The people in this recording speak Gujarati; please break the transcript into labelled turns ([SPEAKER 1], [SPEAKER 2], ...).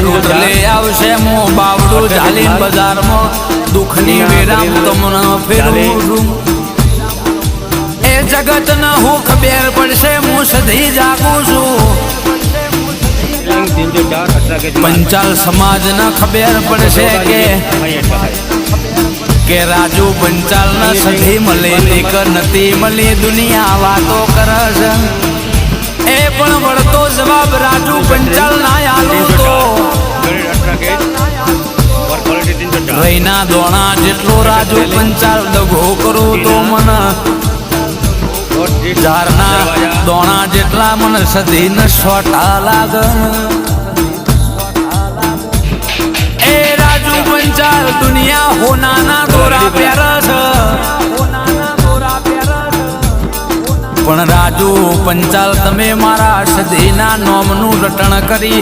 [SPEAKER 1] રૂટ લે આવશે મો બાવડું ચાલી બજારમાં દુઃખની વેરામ તમને ફેરવું છું એ જગત ન હું ખબર પડશે હું સધી જાગું છું પંચાલ સમાજ ન ખબર પડશે કે રાજુ પંચાલ ન સધી મળે એક નથી મળી દુનિયા વાતો કરે છે એ પણ વળતો જવાબ રાજુ પંચાલ ના આલું તો રહીના દોણા જેટલો રાજુ પંચાલ દગો કરું તો મને ઝારના દોણા જેટલા મને સધી ન સોટા લાગે એ રાજુ પંચાલ દુનિયા હોનાના દોરા પહેરે છે પણ રાજુ પંચાલ તમે મારા સધીના નોમનું રટણ કરી